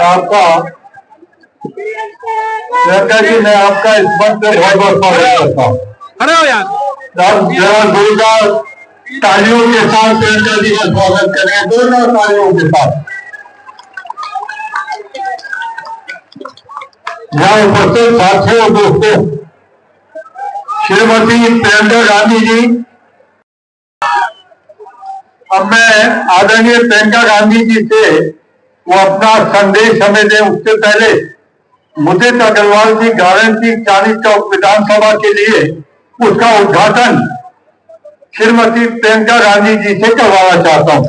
आपका प्रियंका जी, मैं आपका इस मंच पे बहुत बहुत स्वागत करता हूँ। खड़े हो यार, जोरदार तालियों के साथ प्रियंका जी का स्वागत करें, जोरदार तालियों के साथ। यहाँ उपस्थित साथियों, दोस्तों, श्रीमती प्रियंका गांधी जी, अब मैं आदरणीय प्रियंका गांधी जी से वो अपना संदेश हमें दें, उससे पहले मुदित अग्रवाल जी गारंटी चांदी चौक विधानसभा के लिए उसका उद्घाटन श्रीमती प्रियंका गांधी जी से करवाना चाहता हूं।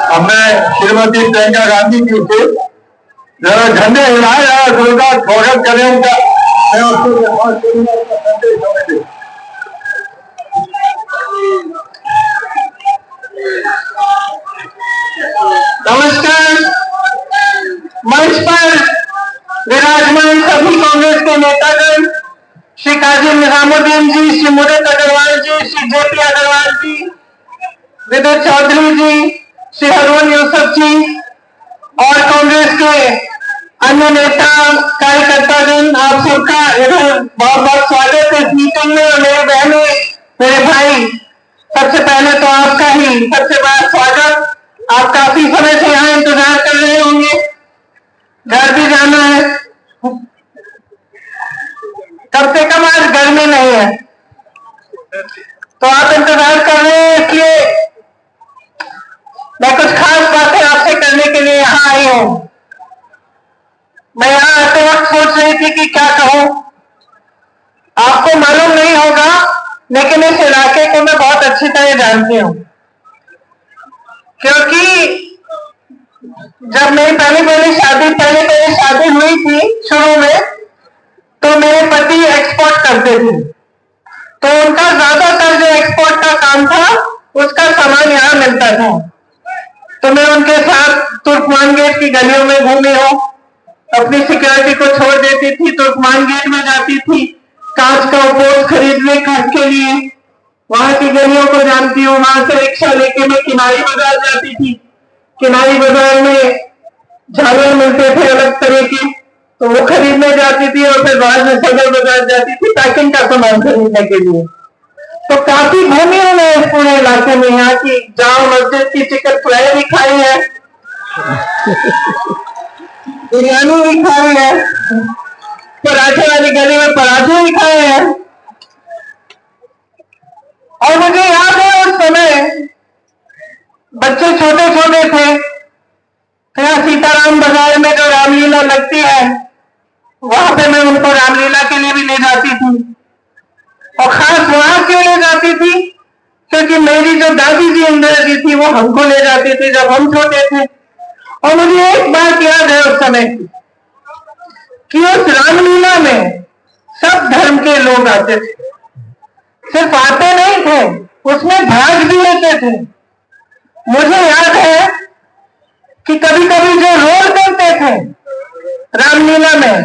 अब मैं श्रीमती प्रियंका गांधी जी से जरा झंडे हिलाए, जरा जोरदार स्वागत करें उनका। नमस्कार। मंच पर विराजमान सभी कांग्रेस के नेतागण, श्री काजी निजामुद्दीन जी, श्री मुदित अग्रवाल जी, श्री जेपी अग्रवाल जी, विद्युत चौधरी जी, श्री हरवन यूसुफ जी और कांग्रेस के अन्य नेता कार्यकर्तागण, आप सबका इधर बहुत बहुत स्वागत है इस मीटिंग में। मेरे बहनों, मेरे भाई, सबसे पहले तो आपका ही सबसे बड़ा स्वागत। आप काफी समय से यहाँ इंतजार कर रहे होंगे, घर भी जाना है, कम से कम आज गर्मी नहीं है तो आप इंतजार कर रहे हैं, इसलिए मैं कुछ खास बातें आपसे करने के लिए यहाँ आई हूँ। मैं यहाँ आते वक्त सोच रही थी कि क्या कहूँ। आपको मालूम नहीं होगा, लेकिन इस इलाके को मैं बहुत अच्छी तरह जानती हूँ, क्योंकि जब मेरी पहली शादी हुई थी शुरू में, तो मेरे पति एक्सपोर्ट करते थे, तो उनका ज्यादातर जो एक्सपोर्ट का काम था उसका सामान यहाँ मिलता था। तो मैं उनके साथ तुर्कमान गेट की गलियों में घूमी हूँ, अपनी सिक्योरिटी को छोड़ देती थी, तुर्कमान गेट में जाती थी कांच का उपयोग खरीदने के लिए, वहां की गलियों को जानती हूँ। वहां से रिक्शा लेके मैं किनारी बाजार जाती थी, किनारी बाजार में झालर मिलते थे अलग तरह के, तो वो खरीदने जाती थी और फिर बाद में सदर बाजार जाती थी पैकिंग का सामान खरीदने के लिए। तो काफी घूमी हूँ मैं इस पूरे इलाके में। यहाँ की जामा मस्जिद की चिकन फ्राई भी खाई है, बिरयानी भी खाई है, पराठे वाली गली में पराठे भी खाए हैं। और मुझे याद है उस समय बच्चे छोटे छोटे थे, यहाँ सीताराम बाजार में जो रामलीला लगती है, वहां पे मैं उनको रामलीला के लिए भी ले जाती थी। और खास वहां क्यों ले जाती थी, क्योंकि मेरी जो दादी जी इंदिरा जी थी वो हमको ले जाती थी जब हम छोटे थे। और मुझे एक बात याद है उस समय कि उस रामलीला में सब धर्म के लोग आते थे, सिर्फ आते नहीं थे, उसमें भाग भी लेते थे। मुझे याद है कि कभी कभी जो रोल करते थे रामलीला में,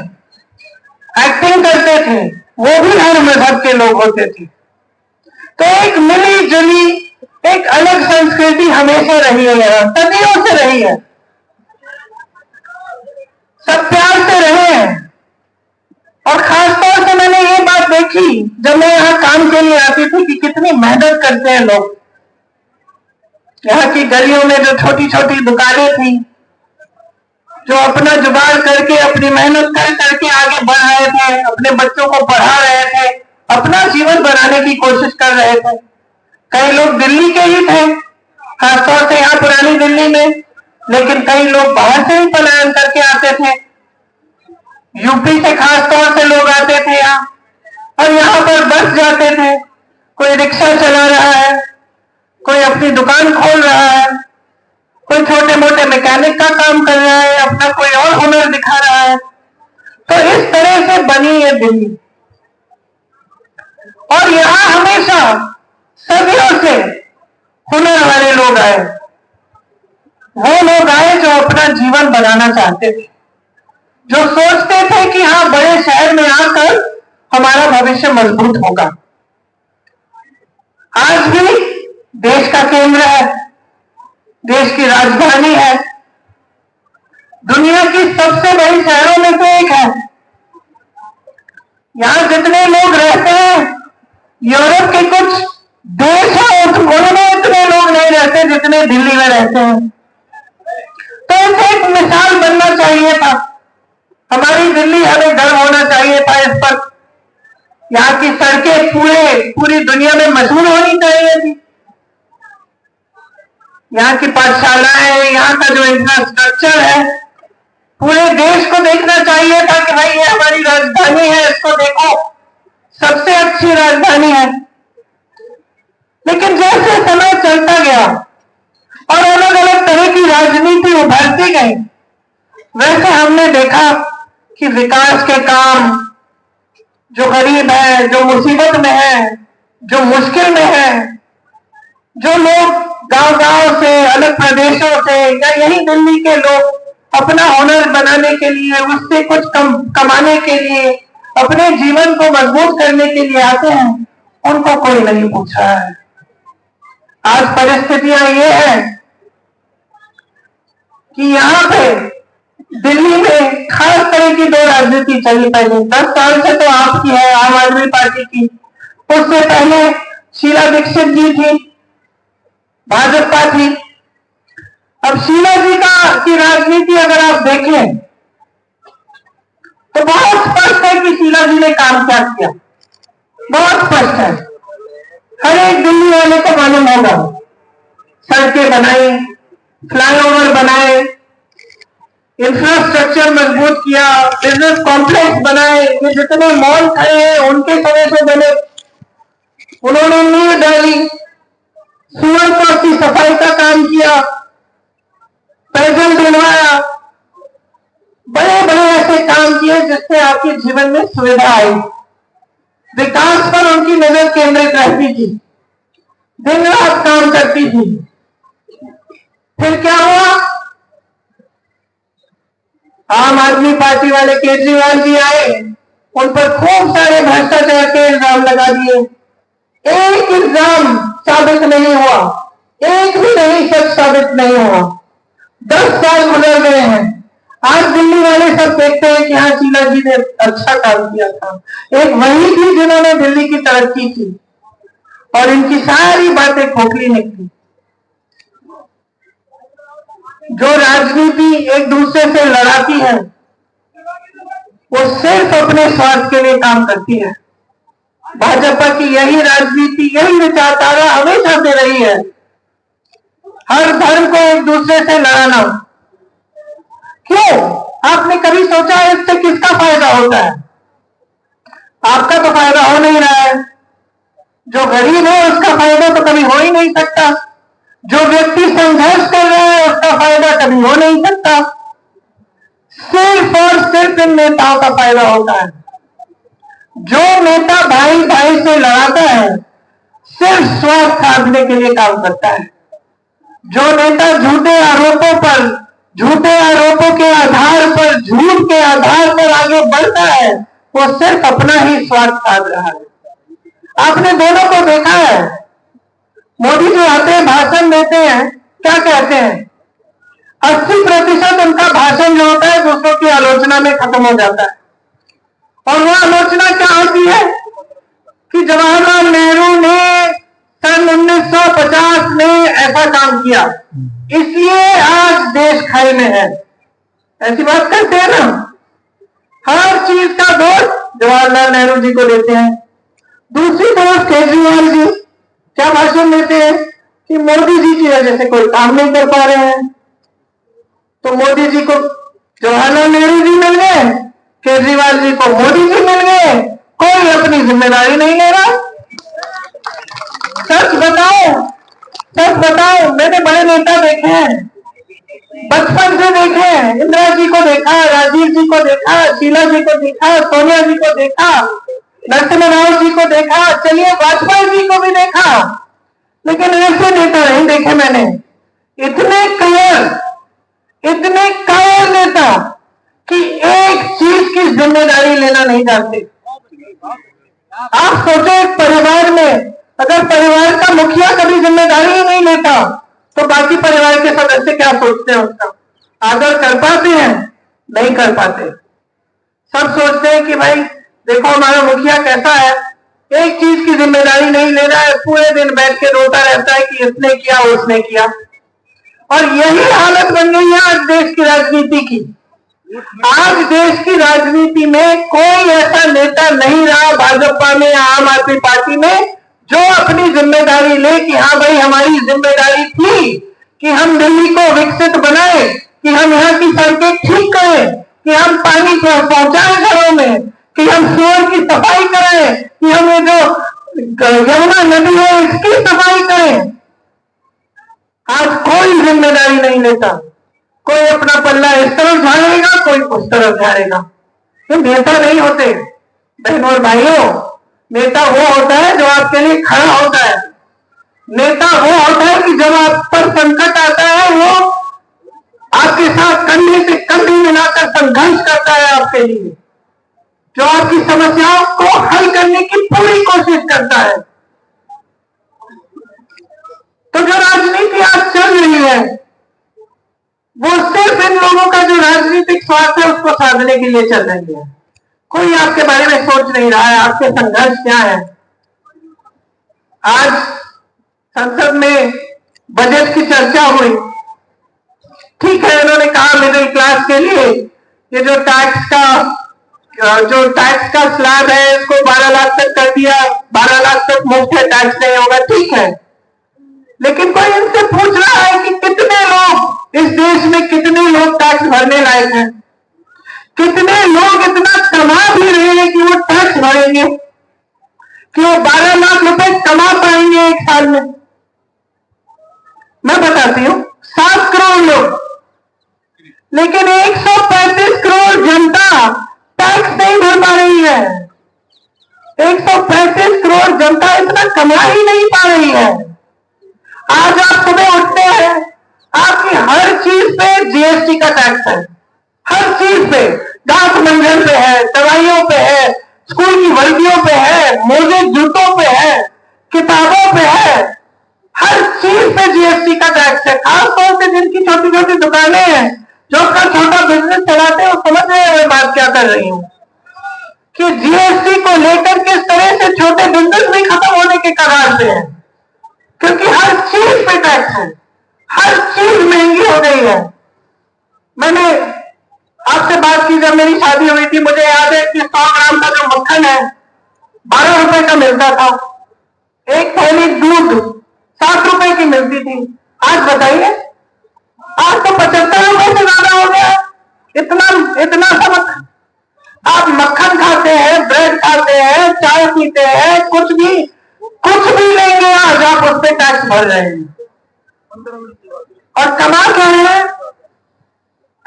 एक्टिंग करते थे, वो भी हर मजहब के लोग होते थे। तो एक मिली जुली एक अलग संस्कृति हमेशा रही है, यहाँ सदियों से रही है, सब प्यार से रहे हैं। और खासतौर से मैंने ये बात देखी जब मैं यहाँ काम के लिए आती थी कि कितनी मेहनत करते हैं लोग। यहाँ की गलियों में जो छोटी छोटी दुकानें थी, जो अपना जुगाड़ करके अपनी मेहनत कर करके आगे बढ़ रहे थे, अपने बच्चों को पढ़ा रहे थे, अपना जीवन बनाने की कोशिश कर रहे थे। कई लोग दिल्ली के ही थे, खासतौर से यहाँ पुरानी दिल्ली में, लेकिन कई लोग बाहर से ही पलायन करके आते थे। यूपी से खास तौर से लोग आते थे यहाँ, और यहाँ पर बस जाते थे। कोई रिक्शा चला रहा है, कोई अपनी दुकान खोल रहा है, कोई छोटे मोटे मैकेनिक का काम कर रहा है, अपना कोई और हुनर दिखा रहा है। तो इस तरह से बनी ये दिल्ली। और यहाँ हमेशा सदियों से हुनर वाले लोग आए, वो लोग आए जो अपना जीवन बनाना चाहते थे, जो सोचते थे कि हाँ, बड़े शहर में आकर हमारा भविष्य मजबूत होगा। आज भी देश का केंद्र है, देश की राजधानी है, दुनिया की सबसे बड़ी शहरों में से एक है। यहाँ जितने लोग रहते हैं, यूरोप के कुछ देश हैं, उनमें इतने लोग नहीं रहते जितने दिल्ली में रहते हैं। तो इसे एक मिसाल बनना चाहिए था। हमारी दिल्ली, हमें गर्व होना चाहिए था इस पर। यहाँ की सड़कें पूरी दुनिया में मशहूर होनी चाहिए थी। यहाँ की पाठशालाएं, यहाँ का जो इंफ्रास्ट्रक्चर है, पूरे देश को देखना चाहिए था कि भाई ये हमारी राजधानी है, इसको देखो, सबसे अच्छी राजधानी है। लेकिन जैसे समय चलता गया और अलग अलग तरह की राजनीति उभरती गई, वैसे हमने देखा कि विकास के काम, जो गरीब है, जो मुसीबत में है, जो मुश्किल में है, जो लोग गांव-गांव से, अलग प्रदेशों से, या यही दिल्ली के लोग अपना हुनर बनाने के लिए, उससे कुछ कमाने के लिए, अपने जीवन को मजबूत करने के लिए आते हैं, उनको कोई नहीं पूछ रहा है। आज परिस्थितियां ये है कि यहाँ पे दिल्ली में खास तरह की दो राजनीति चली। पहले 10 साल से तो आपकी है, आम आदमी पार्टी की। उससे पहले शीला दीक्षित जी थी, भाजपा थी। अब शीला जी की राजनीति अगर आप देखें तो बहुत स्पष्ट है कि शीला जी ने काम क्या किया, बहुत स्पष्ट है। हर एक दिल्ली वाले को मालूम होगा। सड़कें बनाई, फ्लाईओवर बनाए, इंफ्रास्ट्रक्चर मजबूत किया, बिजनेस कॉम्प्लेक्स बनाए, ये जितने मॉल खड़े हैं उनके समय से बने, उन्होंने नींव डाली, सुअरपुर की सफाई का काम किया, पेयजल दिलवाया, बड़े बड़े ऐसे काम किए जिससे आपके जीवन में सुविधा आई। विकास पर उनकी नजर केंद्रित रहती थी, दिन रात काम करती थी। फिर क्या हुआ? आम आदमी पार्टी वाले केजरीवाल जी आए, उन पर खूब सारे भ्रष्टाचार के इल्जाम लगा दिए। एक इल्जाम साबित नहीं हुआ, एक भी नहीं सच साबित नहीं हुआ। 10 साल गुजर गए हैं। आज दिल्ली वाले सब देखते हैं कि हाँ, शीला जी ने अच्छा काम किया था। एक वही थी जिन्होंने दिल्ली की तरक्की की, और इनकी सारी बातें खोखली निकली। जो राजनीति एक दूसरे से लड़ाती है, वो सिर्फ अपने स्वार्थ के लिए काम करती है। भाजपा की यही राजनीति, यही विचारधारा हमेशा से रही है। हर धर्म को एक दूसरे से लड़ाना। क्यों? आपने कभी सोचा इससे किसका फायदा होता है? आपका तो फायदा हो नहीं रहा है। जो गरीब है उसका फायदा तो कभी हो ही नहीं सकता। जो व्यक्ति संघर्ष कर रहा है उसका फायदा कभी हो नहीं सकता। सिर्फ और सिर्फ इन नेताओं का फायदा होता है। जो नेता भाई भाई से लड़ाता है, सिर्फ स्वार्थ साधने के लिए काम करता है। जो नेता झूठे आरोपों के आधार पर, झूठ के आधार पर आगे बढ़ता है, वो सिर्फ अपना ही स्वार्थ साध रहा है। आपने दोनों को देखा है। मोदी जो आते हैं, भाषण देते हैं, क्या कहते हैं? 80% उनका भाषण जो होता है दूसरों की आलोचना में खत्म हो जाता है। और वह आलोचना क्या होती है कि जवाहरलाल नेहरू ने सन 1950 में ऐसा काम किया, इसलिए आज देश खाई में है। ऐसी बात करते हैं ना। हर चीज का दोष जवाहरलाल नेहरू जी को देते हैं। दूसरी तरफ केजरीवाल जी क्या भाषण देते हैं कि मोदी जी की वजह से कोई काम नहीं कर पा रहे हैं, तो मोदी जी को जवाहरलाल नेहरू जी मिल गए, केजरीवाल जी को मोदी जी मिल गए, कोई अपनी जिम्मेदारी नहीं ले रहा। सच बताओ, सच बताओ, मैंने बड़े नेता देखे हैं, बचपन से देखे हैं। इंदिरा जी को देखा, राजीव जी को देखा, शीला जी को देखा, सोनिया जी को देखा, नरसिम्हा राव जी को देखा, चलिए वाजपेयी जी को भी देखा, लेकिन ऐसे नेता नहीं देखे मैंने। इतने कायर नेता कि एक चीज की जिम्मेदारी लेना नहीं जानते। आप सोचो, एक परिवार में अगर परिवार का मुखिया कभी जिम्मेदारी ही नहीं लेता तो बाकी परिवार के सदस्य क्या सोचते हैं? उसका आदर कर पाते हैं? नहीं कर पाते। सब सोचते हैं कि भाई देखो हमारा मुखिया कैसा है, एक चीज की जिम्मेदारी नहीं ले रहा है, पूरे दिन बैठ के रोता रहता है कि इसने किया उसने किया। और यही हालत बन गई है आज देश की राजनीति की। आज देश की राजनीति में कोई ऐसा नेता नहीं रहा भाजपा में या आम आदमी पार्टी में जो अपनी जिम्मेदारी ले कि हाँ भाई हमारी जिम्मेदारी थी कि हम दिल्ली को विकसित बनाए, कि हम यहाँ की सड़कें ठीक करें, कि हम पानी पहुंचाए घरों में, कि हम सीवर की सफाई करें, कि हम ये जो यमुना नदी है इसकी सफाई करें। आज कोई जिम्मेदारी नहीं लेता, कोई अपना पल्ला इस तरफ झाड़ेगा, कोई उस तरफ झाड़ेगा। ये नेता नहीं होते बहनों और भाइयों। नेता वो होता है जो आपके लिए खड़ा होता है। नेता वो होता है कि जब आप पर संकट आता है वो आपके साथ कंधे से कंधे मिलाकर संघर्ष करता है आपके लिए, जो आपकी समस्याओं को हल करने की पूरी कोशिश करता है। तो जो राजनीति आज चल रही है वो सिर्फ इन लोगों का जो राजनीतिक स्वार्थ है उसको साधने के लिए चल रही है। कोई आपके बारे में सोच नहीं रहा है आपके संघर्ष क्या है। आज संसद में बजट की चर्चा हुई, ठीक है, इन्होंने कहा मिडिल क्लास के लिए ये जो टैक्स का स्लैब है इसको 12 लाख तक कर दिया, 12 लाख तक मुफ्त है, टैक्स नहीं होगा, ठीक है। लेकिन कोई इनसे पूछ रहा है कि कितने लोग इस देश में, कितने लोग टैक्स भरने लायक हैं? कितने लोग इतना कमा भी रहे हैं कि वो टैक्स भरेंगे, कि वो 12 लाख रुपए कमा पाएंगे एक साल में? मैं बताती हूं, 7 करोड़ लोग, लेकिन 135 करोड़ जनता टैक्स नहीं भर पा रही है। 135 करोड़ जनता इतना कमा ही नहीं पा रही है। आज आप सुबह उठते हैं, आपकी हर चीज पे जीएसटी का टैक्स है, हर चीज पे, घास मंजन पे है, दवाइयों पे है, स्कूल की वर्दियों पे है, मोजे जूतों पे है, किताबों पे है, हर चीज पे जीएसटी का टैक्स है। खासतौर से जिनकी छोटी छोटी दुकानें हैं, जो अपना छोटा बिजनेस चलाते हैं, वो समझ रहे हैं मैं बात क्या कर रही हूं, कि जीएसटी को लेकर किस तरह से छोटे बिजनेस भी खत्म होने के कगार पे हैं, क्योंकि हर चीज पे टैक्स है, हर चीज महंगी हो गई है। मैंने आपसे बात की जब मेरी शादी हुई थी, मुझे याद है कि 100 ग्राम का जो मक्खन है 12 रुपए का मिलता था, एक थैली दूध 7 रुपए की मिलती थी। आज बताइए, आज तो 75 रुपए से ज्यादा हो गया। इतना सब आप मक्खन खाते हैं, ब्रेड खाते हैं, चाय पीते हैं, कुछ भी लेंगे आज आप उस पर टैक्स भर रहे हैं। और कमा क्या है?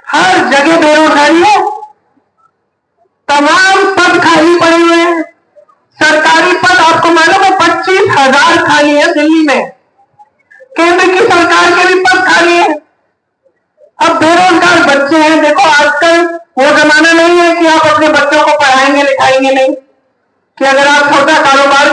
हर जगह बेरोजगारी है, तमाम पद खाली पड़े हुए हैं। सरकारी पद आपको मालूम है 25,000 खाली है दिल्ली में, केंद्र की सरकार के भी पद खाली है। अब बेरोजगार बच्चे हैं। देखो आजकल वो जमाना नहीं है कि आप अपने बच्चों को पढ़ाएंगे लिखाएंगे नहीं, कि अगर आप छोटा कारोबार